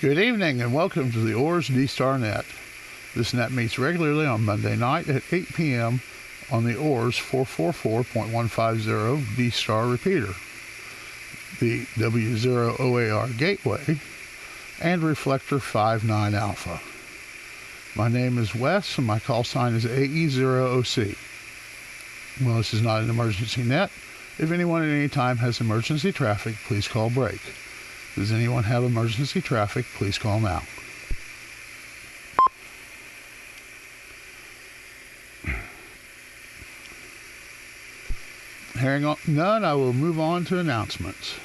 Good evening and welcome to the OARS D-star net. This net meets regularly on Monday night at 8 p.m. on the OARS 444.150 D-star repeater, the W0OAR gateway, and reflector 59 alpha. My name is Wes and my call sign is AE0OC. Well, this is not an emergency net. If anyone at any time has emergency traffic, please call break. Does anyone have emergency traffic? Please call now. Hearing none, I will move on to announcements.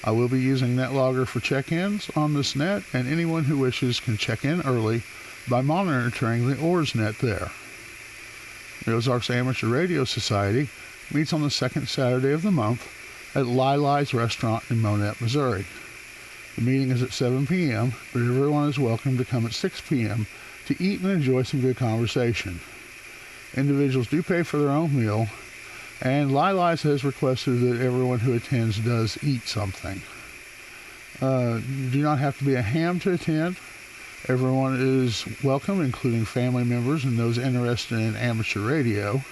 I will be using NetLogger for check-ins on this net, and anyone who wishes can check in early by monitoring the OARS net there. The Ozarks Amateur Radio Society meets on the second Saturday of the month at Lily's Restaurant in Monette, Missouri. The meeting is at 7 p.m., but everyone is welcome to come at 6 p.m. to eat and enjoy some good conversation. Individuals do pay for their own meal, and Lily's has requested that everyone who attends does eat something. You do not have to be a ham to attend. Everyone is welcome, including family members and those interested in amateur radio.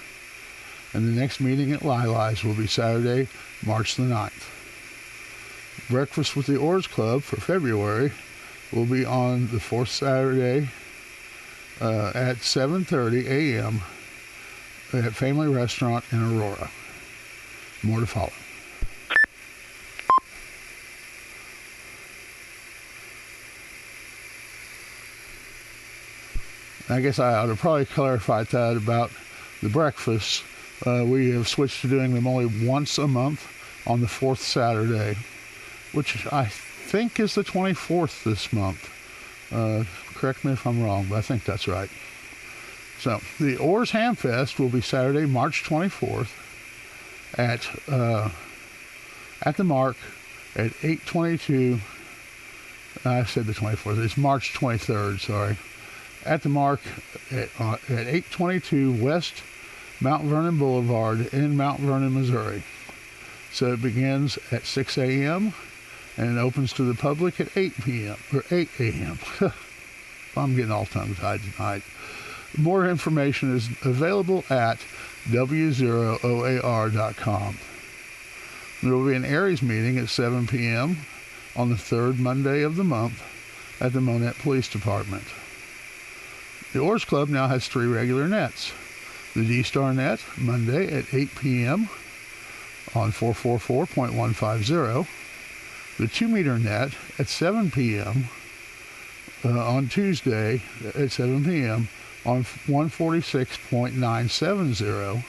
And the next meeting at Lily's will be Saturday, March the 9th. Breakfast with the OARS Club for February will be on the fourth Saturday at 7:30 a.m. at Family Restaurant in Aurora. More to follow. I guess I ought to probably clarify that about the breakfasts. We have switched to doing them only once a month on the fourth Saturday, which I think is the 24th this month. Correct me if I'm wrong, but I think that's right. So, the OARS Hamfest will be Saturday, March 24th at the Mark at 8:22. I said the 24th. It's March 23rd, sorry. At the Mark at 822 West Mount Vernon Boulevard in Mount Vernon, Missouri. So it begins at 6 a.m. and it opens to the public at 8 p.m. or 8 a.m. I'm getting all tongue-tied tonight. More information is available at W0OAR.com. There will be an Aries meeting at 7 p.m. on the third Monday of the month at the Monette Police Department. The OARS Club now has 3 regular nets. The D-star net, Monday at 8 p.m. on 444.150. The 2-meter net at 7 p.m. On Tuesday at 7 p.m. on 146.970.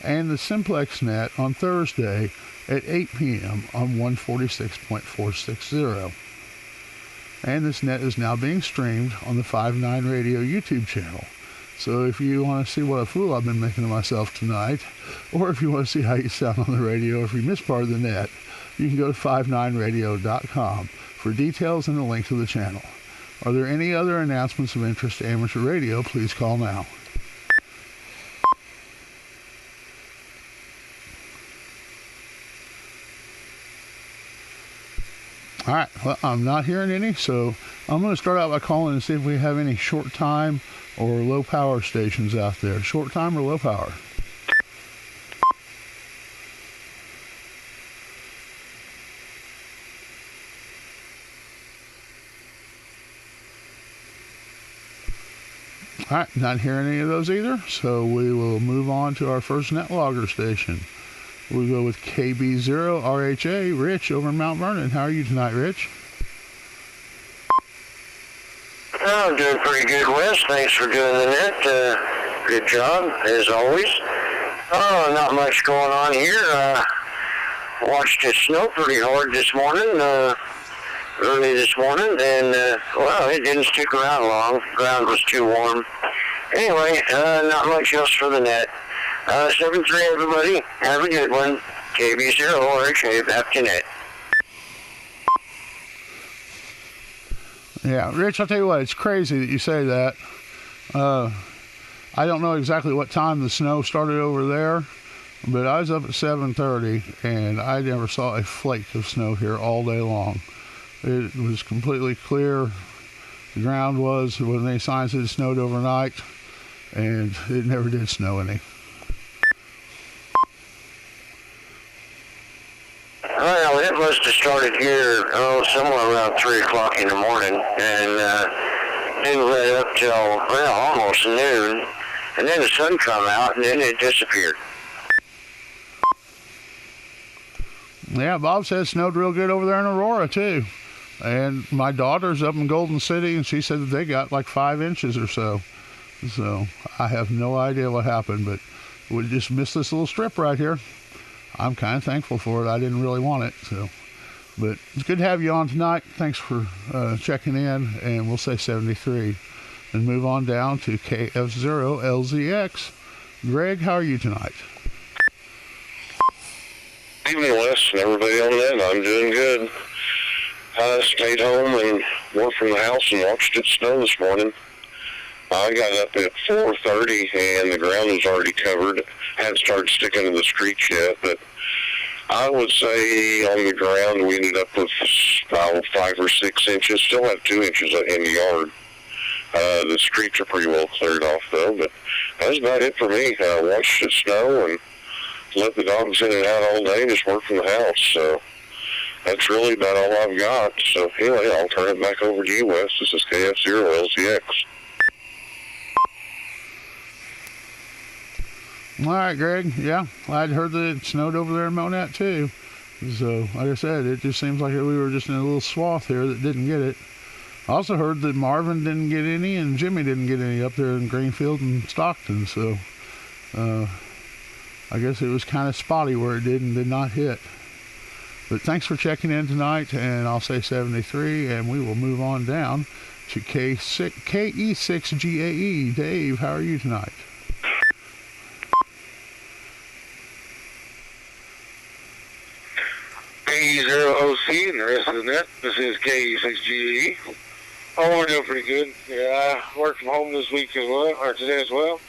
And the simplex net on Thursday at 8 p.m. on 146.460. And this net is now being streamed on the 59 Radio YouTube channel. So if you want to see what a fool I've been making of myself tonight, or if you want to see how you sound on the radio, or if you missed part of the net, you can go to 59radio.com for details and a link to the channel. Are there any other announcements of interest to amateur radio? Please call now. All right, well, I'm not hearing any, so I'm going to start out by calling and see if we have any short time or low power stations out there. Short time or low power? All right, not hearing any of those either, so we will move on to our first NetLogger station. We'll go with KB0RHA, Rich, over in Mount Vernon. How are you tonight, Rich? I'm doing pretty good, Wes. Thanks for doing the net. Good job, as always. Oh, not much going on here. Watched it snow pretty hard this morning, early this morning, and, well, it didn't stick around long. The ground was too warm. Anyway, not much else for the net. 7-3, everybody. Have a good one. KB0RHA, back to net. Yeah, Rich, I'll tell you what, it's crazy that you say that. I don't know exactly what time the snow started over there, but I was up at 7:30, and I never saw a flake of snow here all day long. It was completely clear. The ground was, there wasn't any signs that it snowed overnight, and it never did snow any. Well, it must have started here, somewhere around 3 o'clock in the morning, and didn't let up till, almost noon. And then the sun come out, and then it disappeared. Yeah, Bob says it snowed real good over there in Aurora, too. And my daughter's up in Golden City, and she said that they got like 5 inches or so. So I have no idea what happened, but we just missed this little strip right here. I'm kind of thankful for it. I didn't really want it, so. But it's good to have you on tonight. Thanks for checking in, and we'll say 73. And move on down to KF0LZX. Greg, how are you tonight? Evening, Wes, and everybody on that. I'm doing good. I stayed home and worked from the house and watched it snow this morning. I got up at 4:30, and the ground was already covered. Hadn't started sticking to the streets yet, but I would say on the ground we ended up with about 5 or 6 inches. Still have 2 inches in the yard. The streets are pretty well cleared off, though, but that's about it for me. I watched it snow and let the dogs in and out all day and just work from the house. So that's really about all I've got. So anyway, I'll turn it back over to you, Wes. This is KF0LZX. All right, Greg. Yeah, I'd heard that it snowed over there in Monette, too. So, like I said, it just seems like we were just in a little swath here that didn't get it. I also heard that Marvin didn't get any and Jimmy didn't get any up there in Greenfield and Stockton. So, I guess it was kind of spotty where it did and did not hit. But thanks for checking in tonight, and I'll say 73, and we will move on down to KE6GAE. Dave, how are you tonight? AE0OC and the rest of the net. This is KE6GAE. Oh, we're doing pretty good. Yeah, I worked from home this week as well, or today as well.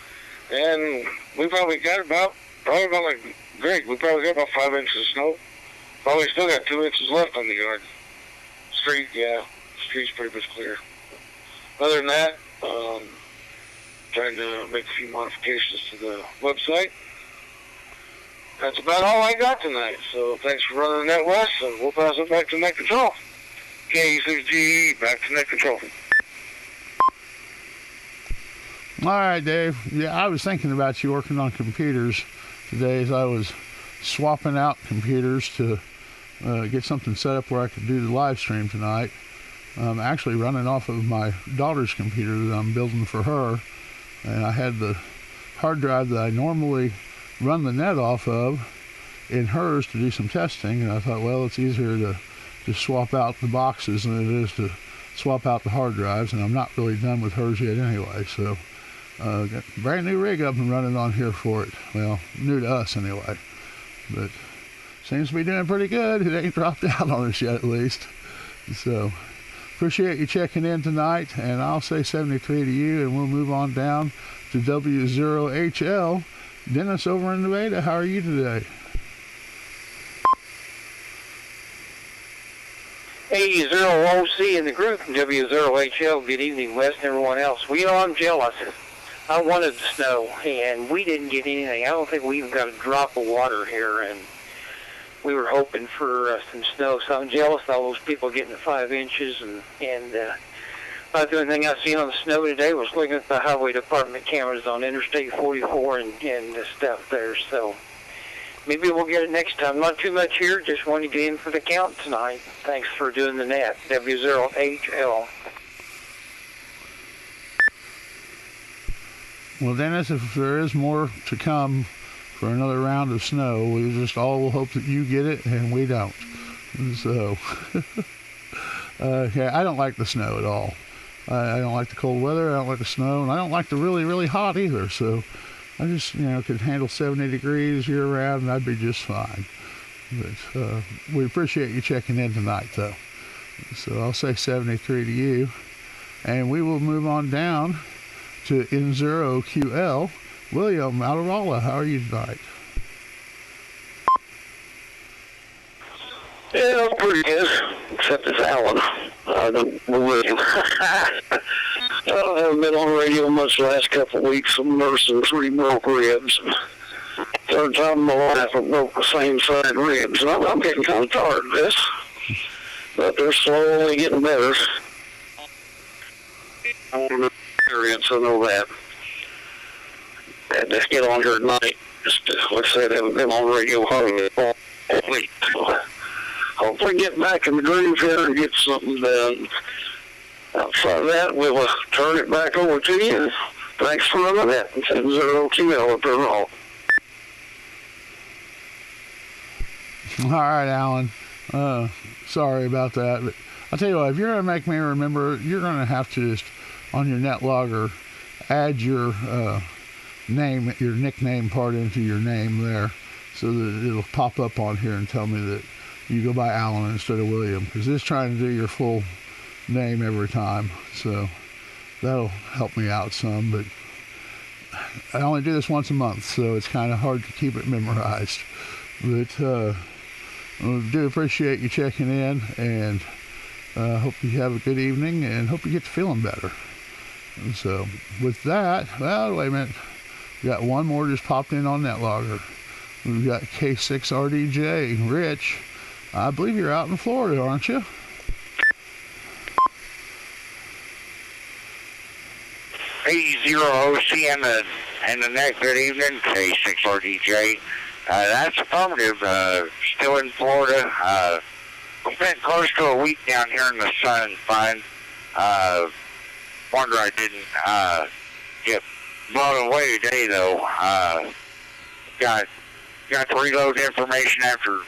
And we probably got about like Greg, we probably got about 5 inches of snow. Probably still got 2 inches left on the yard. Street's pretty much clear. Other than that, trying to make a few modifications to the website. That's about all I got tonight. So thanks for running that, Wes, and we'll pass it back to Net Control. KE6GE, back to Net Control. All right, Dave. Yeah, I was thinking about you working on computers today as I was swapping out computers to get something set up where I could do the live stream tonight. I'm actually running off of my daughter's computer that I'm building for her, and I had the hard drive that I normally run the net off of in hers to do some testing, and I thought, well, it's easier to just swap out the boxes than it is to swap out the hard drives, and I'm not really done with hers yet anyway. So got a brand new rig up and running on here for it. Well, new to us anyway, but seems to be doing pretty good. It ain't dropped out on us yet, at least. So appreciate you checking in tonight, and I'll say 73 to you, and we'll move on down to W0HL. Dennis over in Nevada, how are you today? AE0OC in the group, W0HL. Good evening, Wes, and everyone else. Well, I'm jealous. I wanted the snow, and we didn't get anything. I don't think we even got a drop of water here, and we were hoping for some snow. So I'm jealous of all those people getting the 5 inches, and about the only thing I seen on the snow today was looking at the highway department cameras on Interstate 44 and the stuff there. So maybe we'll get it next time. Not too much here. Just wanted to get in for the count tonight. Thanks for doing the net. W0HL. Well, Dennis, if there is more to come for another round of snow, we just all will hope that you get it and we don't. So, yeah, I don't like the snow at all. I don't like the cold weather, I don't like the snow, and I don't like the really, really hot either. So I just, could handle 70 degrees year round, and I'd be just fine. But we appreciate you checking in tonight, though. So I'll say 73 to you. And we will move on down to N0QL. William out of Rolla, how are you tonight? Yeah, I'm pretty good. except it's Alan. We're with him. I haven't been on radio much the last couple of weeks. I'm nursing 3 broke ribs. Third time in my life I broke the same side ribs. And I'm getting kind of tired of this. But they're slowly getting better. I want to experience, I know that. And just get on here tonight. Just, like I said, I haven't been on radio hardly all week. Hopefully get back in the groove here and get something done. Outside of that, we'll turn it back over to you. Thanks for running that. 7-0 up there all. All right, Alan. Sorry about that, but I'll tell you what, if you're going to make me remember, you're going to have to just, on your net logger, add your name, your nickname part into your name there, so that it'll pop up on here and tell me that you go by Alan instead of William, because it's trying to do your full name every time, so that'll help me out some, but I only do this once a month, so it's kind of hard to keep it memorized, but I do appreciate you checking in, and hope you have a good evening, and hope you get to feeling better. And so with that, well, wait a minute, we got one more just popped in on NetLogger. We've got K6RDJ. Rich, I believe you're out in Florida, aren't you? AE0OC and the next good evening, K6RDJ. That's affirmative. Still in Florida. Spent close to a week down here in the sun. Fine. Wonder I didn't get blown away today, though. Got to reload information after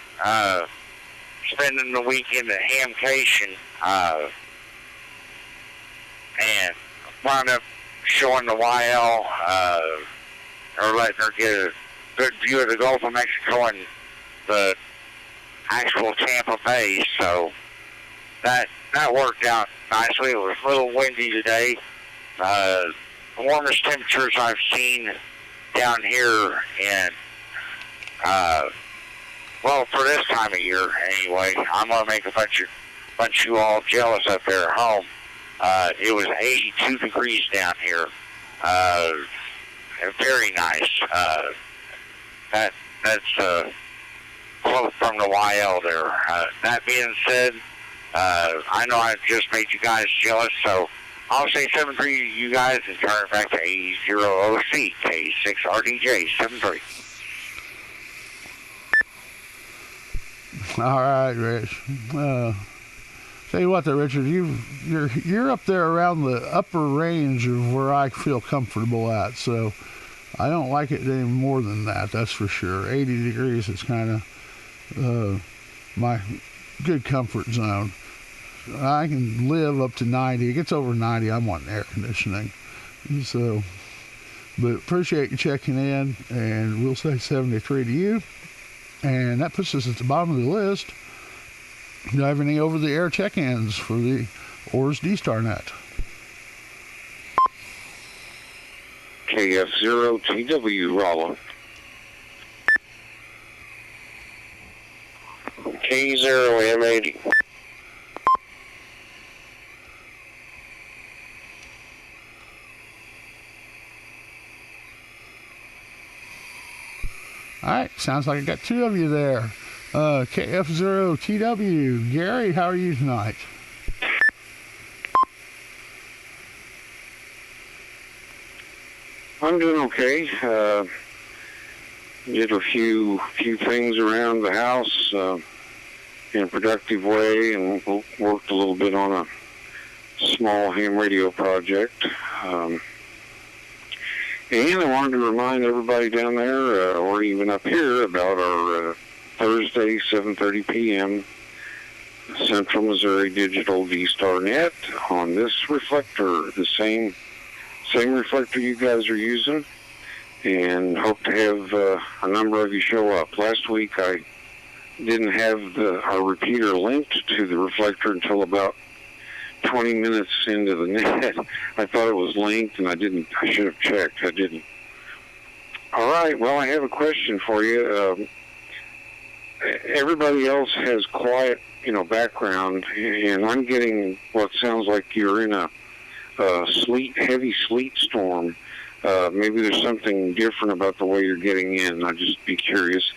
spending the week in the hamcation, and wound up showing the YL, or letting her get a good view of the Gulf of Mexico and the actual Tampa Bay, so that worked out nicely. It was a little windy today. The warmest temperatures I've seen down here in, well, for this time of year anyway. I'm gonna make a bunch of you all jealous up there at home. It was 82 degrees down here. Very nice. That's quote from the YL there. That being said, I know I've just made you guys jealous, so I'll say 7-3 to you guys and turn it back to AE0OC, K6RDJ, 7-3. All right, Rich. Tell you what, though, Richard, you're up there around the upper range of where I feel comfortable at, so I don't like it any more than that, that's for sure. 80 degrees is kind of my good comfort zone. I can live up to 90. It gets over 90, I'm wanting air conditioning. So, but appreciate you checking in, and we'll say 73 to you. And that puts us at the bottom of the list. Do you have any over-the-air check-ins for the OARS D-star net? KF0TW, Rolla. K0M80. All right, sounds like I got two of you there. KF0TW. Gary, how are you tonight? I'm doing okay. Did a few things around the house in a productive way, and worked a little bit on a small ham radio project. And I wanted to remind everybody down there, or even up here, about our Thursday, 7:30 p.m. Central Missouri Digital D-star net on this reflector, the same reflector you guys are using, and hope to have a number of you show up. Last week I didn't have our repeater linked to the reflector until about 20 minutes into the net. I thought it was linked, and I should have checked. I didn't. All right, well, I have a question for you. Everybody else has quiet background, and I'm getting what sounds like you're in a heavy sleet storm. Maybe there's something different about the way you're getting in. I'd just be curious,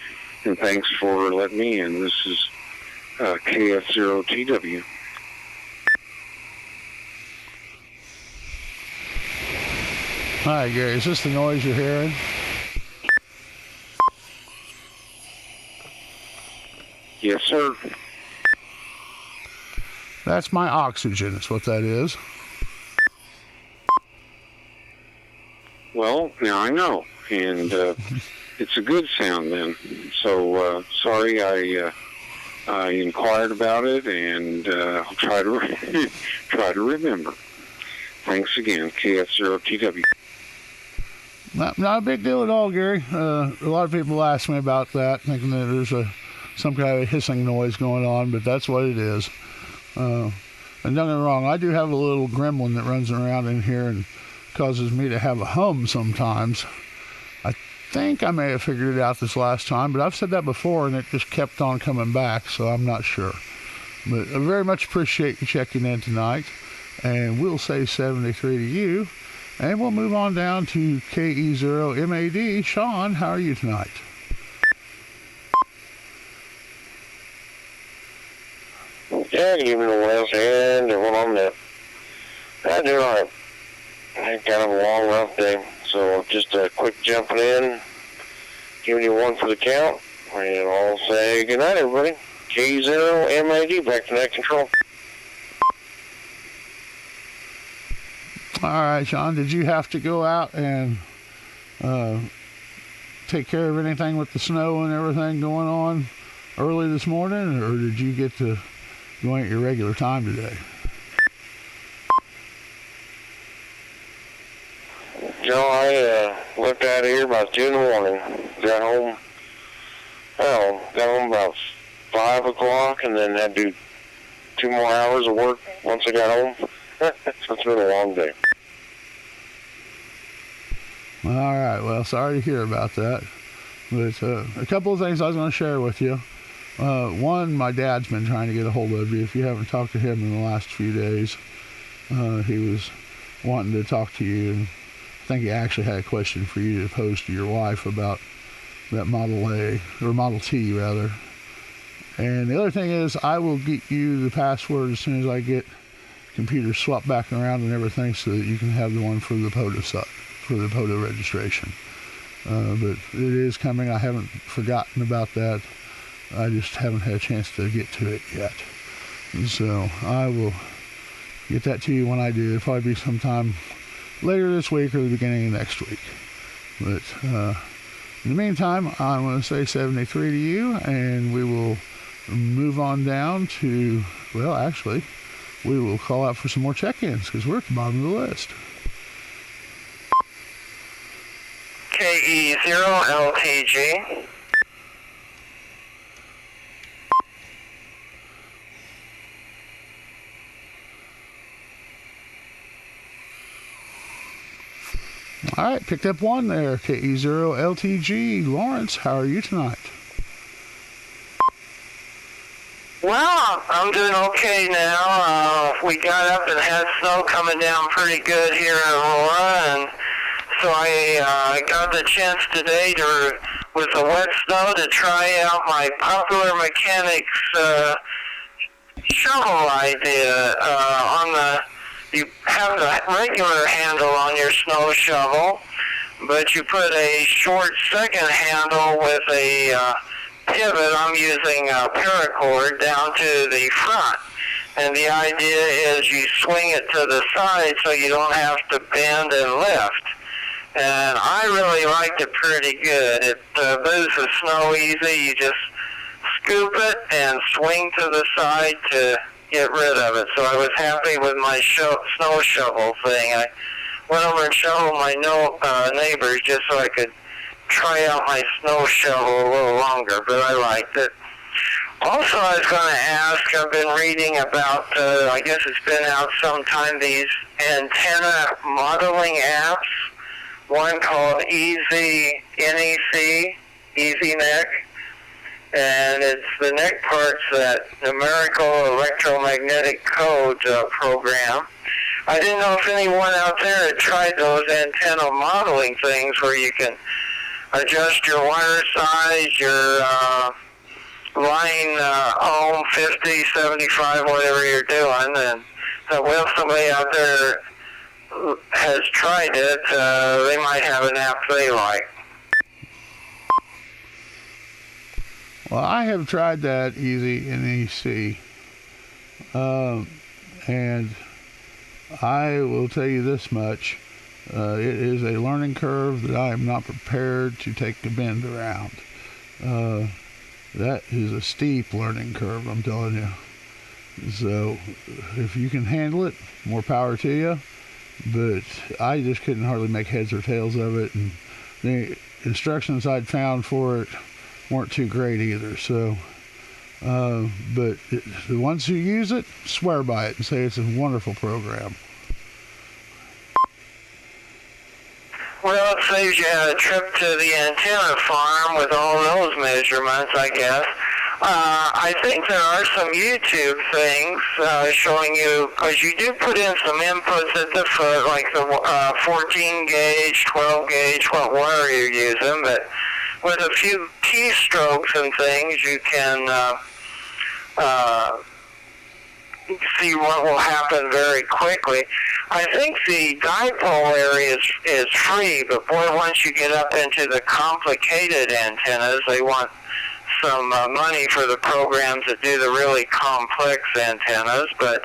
and thanks for letting me in. This is KF0TW. Hi, Gary. Is this the noise you're hearing? Yes, sir. That's my oxygen, is what that is. Well, now I know, and it's a good sound then. So sorry I inquired about it, and I'll try to try to remember. Thanks again, KF0TW. Not a big deal at all, Gary. A lot of people ask me about that, thinking that there's some kind of hissing noise going on, but that's what it is. And don't get me wrong, I do have a little gremlin that runs around in here and causes me to have a hum sometimes. I think I may have figured it out this last time, but I've said that before and it just kept on coming back, so I'm not sure. But I very much appreciate you checking in tonight, and we'll say 73 to you, and we'll move on down to KE0MAD. Sean, how are you tonight? Yeah, good evening, Wes, and everyone on the... I do all right. I had kind of a long, rough day, so just a quick jumping in, giving you one for the count, and I'll say good night, everybody. K0MAD, back to net control. All right, Sean, did you have to go out and take care of anything with the snow and everything going on early this morning, or did you get to go in at your regular time today? No, I left out of here about 2 in the morning. Got home about 5 o'clock, and then had to do 2 more hours of work once I got home. So it's been a long day. All right, well, sorry to hear about that. But a couple of things I was going to share with you. One, my dad's been trying to get a hold of you. If you haven't talked to him in the last few days, he was wanting to talk to you, and I think he actually had a question for you to pose to your wife about that Model A, or Model T rather. And the other thing is, I will get you the password as soon as I get computers swapped back around and everything, so that you can have the one for the POTA registration. But it is coming. I haven't forgotten about that. I just haven't had a chance to get to it yet. And so I will get that to you when I do. It'll probably be sometime later this week or the beginning of next week. But in the meantime, I'm going to say 73 to you, and we will move on down to, well, actually, we will call out for some more check-ins because we're at the bottom of the list. KE0LTG. All right, picked up one there. KE0LTG. Lawrence, how are you tonight? Well, I'm doing okay now. We got up and had snow coming down pretty good here in Aurora, and so I got the chance today with the wet snow, to try out my Popular Mechanics shovel idea. You have the regular handle on your snow shovel, but you put a short second handle with a pivot. I'm using a paracord down to the front. And the idea is you swing it to the side so you don't have to bend and lift. And I really liked it pretty good. It moves the snow easy. You just scoop it and swing to the side to get rid of it. So I was happy with my snow shovel thing. I went over and shoveled my neighbors just so I could try out my snow shovel a little longer, but I liked it. Also, I was going to ask, I've been reading about, I guess it's been out sometime, these antenna modeling apps. One called NEC, EasyNet, and it's the neck parts that numerical electromagnetic code program. I didn't know if anyone out there had tried those antenna modeling things where you can adjust your wire size, your line ohm, 50, 75, whatever you're doing, and so well, if somebody out there has tried it, they might have an app they like. Well, I have tried that easy in EC, and I will tell you this much. It is a learning curve that I am not prepared to take the bend around. That is a steep learning curve, I'm telling you. So if you can handle it, more power to you. But I just couldn't hardly make heads or tails of it, and the instructions I'd found for it weren't too great either. So, but the ones who use it swear by it and say it's a wonderful program. Well, it saves you a trip to the antenna farm with all those measurements, I guess. I think there are some YouTube things showing you, because you do put in some inputs at the foot, like the 14 gauge, 12 gauge, what wire you're using, but with a few keystrokes and things, you can see what will happen very quickly. I think the dipole area is free, but boy, once you get up into the complicated antennas, they want some money for the programs that do the really complex antennas. But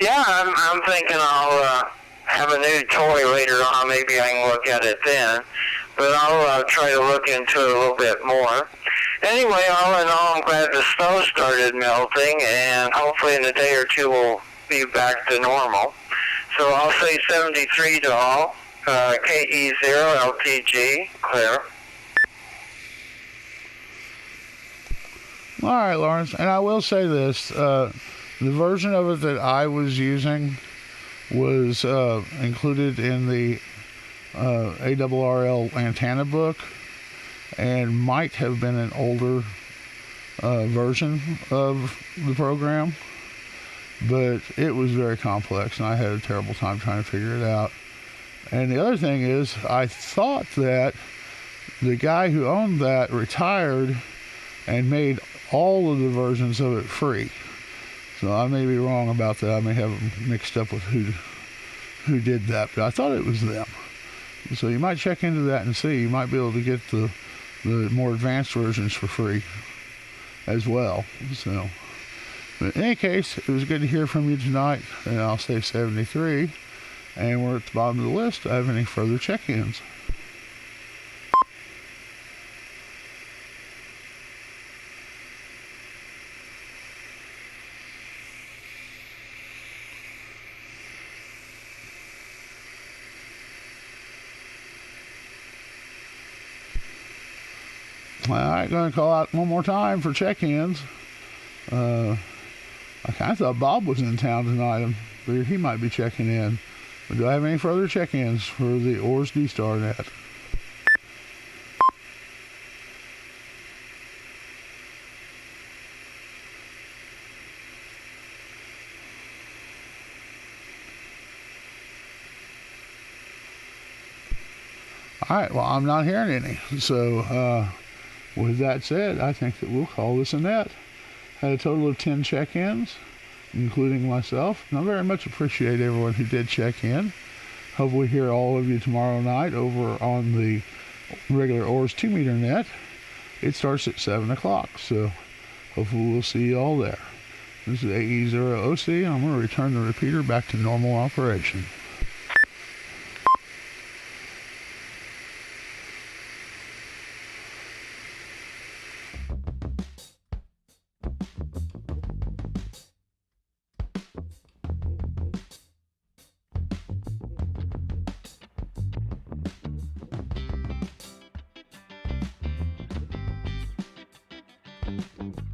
yeah, I'm thinking I'll have a new toy later on. Maybe I can look at it then. But I'll try to look into it a little bit more. Anyway, all in all, I'm glad the snow started melting, and hopefully in a day or two we'll be back to normal. So I'll say 73 to all. KE0LTG, clear. All right, Lawrence, and I will say this. The version of it that I was using was included in the ARRL antenna book, and might have been an older version of the program, but it was very complex, and I had a terrible time trying to figure it out. And the other thing is, I thought that the guy who owned that retired and made all of the versions of it free. So I may be wrong about that. I may have them mixed up with who did that, but I thought it was them. So you might check into that and see. You might be able to get the more advanced versions for free as well. So, but in any case, it was good to hear from you tonight, and I'll say 73. And we're at the bottom of the list. Do I have any further check-ins? All right, going to call out one more time for check-ins. I kind of thought Bob was in town tonight. I figured he might be checking in. But do I have any further check-ins for the OARS D-star net? All right, well, I'm not hearing any. So, with that said, I think that we'll call this a net. Had a total of 10 check-ins, including myself. And I very much appreciate everyone who did check in. Hope we hear all of you tomorrow night over on the regular OARS 2-meter net. It starts at 7 o'clock, so hopefully we'll see you all there. This is AE0OC, and I'm going to return the repeater back to normal operation. Thank you.